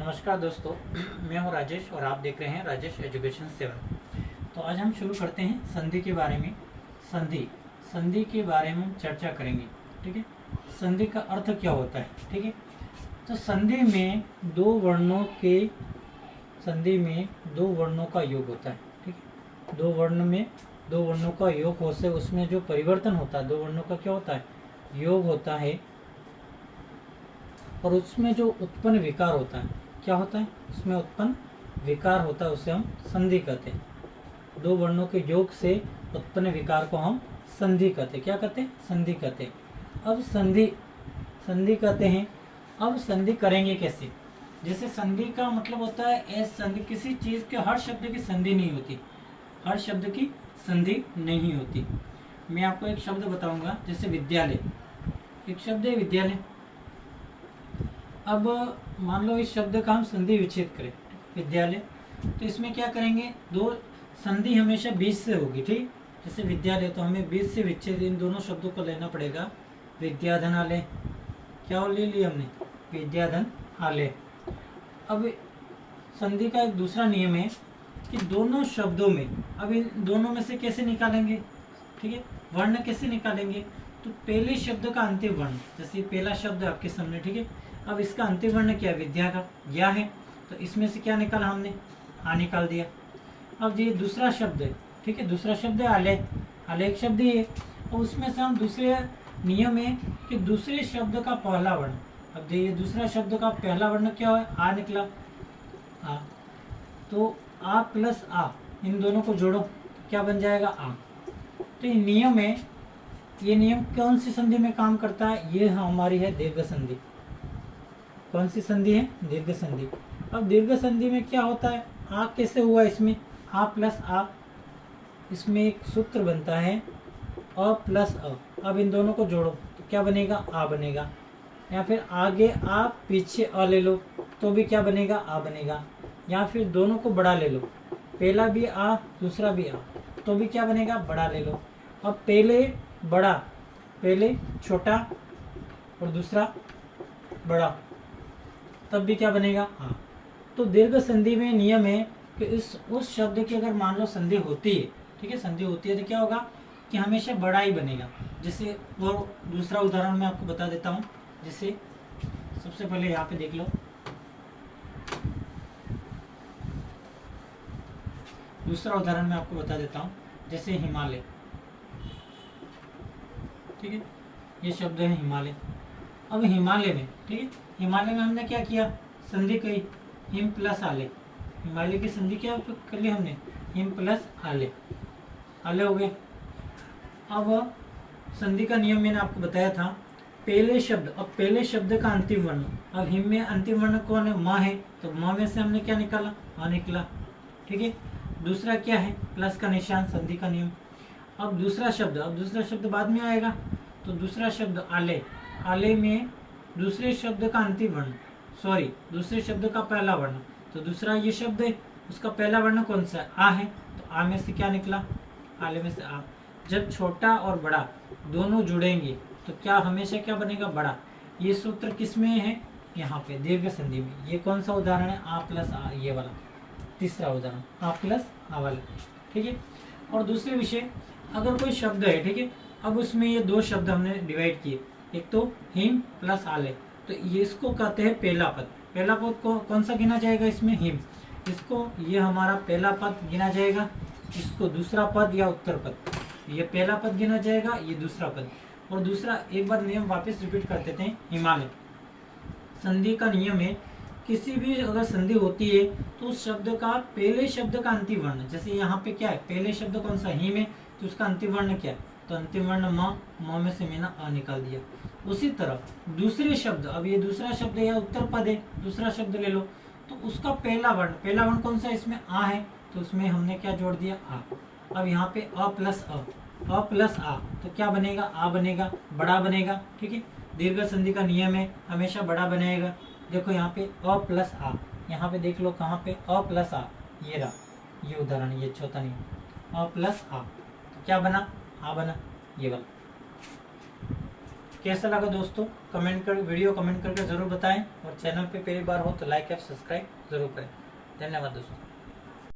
नमस्कार दोस्तों, मैं हूं राजेश और आप देख रहे हैं राजेश एजुकेशन 7। तो आज हम शुरू करते हैं संधि के बारे में। संधि के बारे में हम चर्चा करेंगे। ठीक है, संधि का अर्थ क्या होता है। ठीक है, तो संधि में दो वर्णों का योग होता है। ठीक है, दो वर्णों का योग हो से उसमें जो परिवर्तन होता है, दो वर्णों का क्या होता है, योग होता है। और उसमें जो उत्पन्न विकार होता है, क्या होता है, उसमें उत्पन्न विकार होता है, उसे हम संधि कहते हैं। दो वर्णों के योग से उत्पन्न विकार को हम संधि कहते हैं। क्या कहते हैं, संधि कहते हैं। अब संधि कहते हैं। अब संधि करेंगे कैसे। जैसे संधि का मतलब होता है संधि, किसी चीज के हर शब्द की संधि नहीं होती, हर शब्द की संधि नहीं होती। मैं आपको एक शब्द बताऊंगा, जैसे विद्यालय, एक शब्द है विद्यालय। अब मान लो इस शब्द का हम संधि विच्छेद करें, विद्यालय, तो इसमें क्या करेंगे, दो संधि हमेशा बीच से होगी। ठीक, जैसे विद्यालय, तो हमें बीच से विच्छेद इन दोनों शब्दों को लेना पड़ेगा। विद्याधनालय, क्या ले लिया हमने, विद्याधनालय। अब संधि का एक दूसरा नियम है कि दोनों शब्दों में, अब इन दोनों में से कैसे निकालेंगे, ठीक है, वर्ण कैसे निकालेंगे। तो पहले शब्द का अंतिम वर्ण, जैसे पहला शब्द आपके सामने, ठीक है, अब इसका अंतिम वर्ण क्या है, विद्या का या है, तो इसमें से क्या निकाला हमने, आ निकाल दिया। अब ये दूसरा शब्द है, ठीक है, दूसरा शब्द है आलय, आलय एक शब्द ही है। और उसमें से हम दूसरे नियम है कि दूसरे शब्द का पहला वर्ण, अब ये दूसरा शब्द का पहला वर्ण क्या है, आ निकला, आ, तो आ प्लस आ, इन दोनों को जोड़ो तो क्या बन जाएगा, आ। तो ये नियम है, ये नियम कौन सी संधि में काम करता है, ये हमारी है दीर्घ संधि। कौन सी संधि है, दीर्घ संधि। अब दीर्घ संधि में क्या होता है, आ कैसे हुआ, इसमें आ प्लस आ, इसमें एक सूत्र बनता है अ प्लस अ। अब इन दोनों को जोड़ो तो क्या बनेगा, आ बनेगा। या फिर आगे आ पीछे अ ले लो तो भी क्या बनेगा, आ बनेगा। या फिर दोनों को बड़ा ले लो, पहला भी आ दूसरा भी आ, तो भी क्या बनेगा, बड़ा ले लो। अब पहले बड़ा, पहले छोटा और दूसरा बड़ा, तब भी क्या बनेगा, हाँ। तो दीर्घ संधि में नियम है कि उस शब्द की अगर मान लो संधि होती है, ठीक है, संधि होती है तो क्या होगा कि हमेशा बड़ा ही बनेगा। जैसे वो दूसरा उदाहरण मैं आपको बता देता हूँ। जैसे सबसे पहले यहाँ पे देख लो, दूसरा उदाहरण मैं आपको बता देता हूँ। जैसे हिमालय, ठीक है, ये शब्द है हिमालय। अब हिमालय में, ठीक है, हिमालय में हमने क्या किया, संधि कही, हिम प्लस आले, हिमालय की संधि क्या कर ली हमने, हिम प्लस आले, आले हो गए। अब संधि का नियम मैंने आपको बताया था, पहले शब्द, अब पहले शब्द का अंतिम वर्ण, अब हिम में अंतिम वर्ण कौन है, म है, तो म में से हमने क्या निकाला, आ निकला, ठीक है। दूसरा क्या है, प्लस का निशान, संधि का नियम। अब दूसरा शब्द बाद में आएगा, तो दूसरा शब्द आले, आले में दूसरे शब्द का अंतिम वर्ण, सॉरी दूसरे शब्द का पहला वर्ण, तो दूसरा ये शब्द है, उसका पहला वर्ण कौन सा है, आ है, तो आ में से क्या निकला, आले में से आ। जब छोटा और बड़ा दोनों जुड़ेंगे तो क्या हमेशा क्या बनेगा, बड़ा। ये सूत्र किस में है, यहाँ पे दीर्घ संधि में। ये कौन सा उदाहरण है, आ प्लस आ, ये वाला तीसरा उदाहरण, आ प्लस आ वाला, ठीक है। और दूसरे विषय, अगर कोई शब्द है, ठीक है, अब उसमें ये दो शब्द हमने डिवाइड किए, एक तो हिम प्लस आले, तो ये इसको कहते हैं पहला पद। पहला पद को कौन सा गिना जाएगा, इसमें हिम, इसको ये हमारा पहला पद गिना जाएगा, इसको दूसरा पद या उत्तर पद, ये पहला पद गिना जाएगा, ये दूसरा पद। और दूसरा एक बार नियम वापस रिपीट कर देते हैं। हिमालय संधि का नियम है, किसी भी अगर संधि होती है तो उस शब्द का पहले शब्द का अंतिम वर्ण, जैसे यहाँ पे क्या है, पहले शब्द कौन सा, हिम है, तो उसका अंतिम वर्ण क्या है, तो अंतिम वर्ण म में से मैंने आ निकाल दिया। उसी तरह दूसरे शब्द, अब ये दूसरा शब्द या उत्तर पद है, दूसरा शब्द ले लो, तो उसका पहला वर्ण कौन सा, इसमें आ है, तो उसमें हमने क्या जोड़ दिया, आ। अब यहाँ पे अ प्लस आ, तो क्या बनेगा, आ बनेगा, बड़ा बनेगा, ठीक है। दीर्घ संधि का नियम है, हमेशा बड़ा बनेगा। देखो यहाँ पे अ प्लस आ, यहाँ पे देख लो कहाँ पे अ प्लस आ, ये रहा, ये उदाहरण, ये चौथा नियम, अ प्लस आ, तो क्या बना, आ बना, ये वाला। कैसा लगा दोस्तों वीडियो कमेंट करके जरूर बताएं, और चैनल पे पहली बार हो तो लाइक या सब्सक्राइब जरूर करें। धन्यवाद दोस्तों।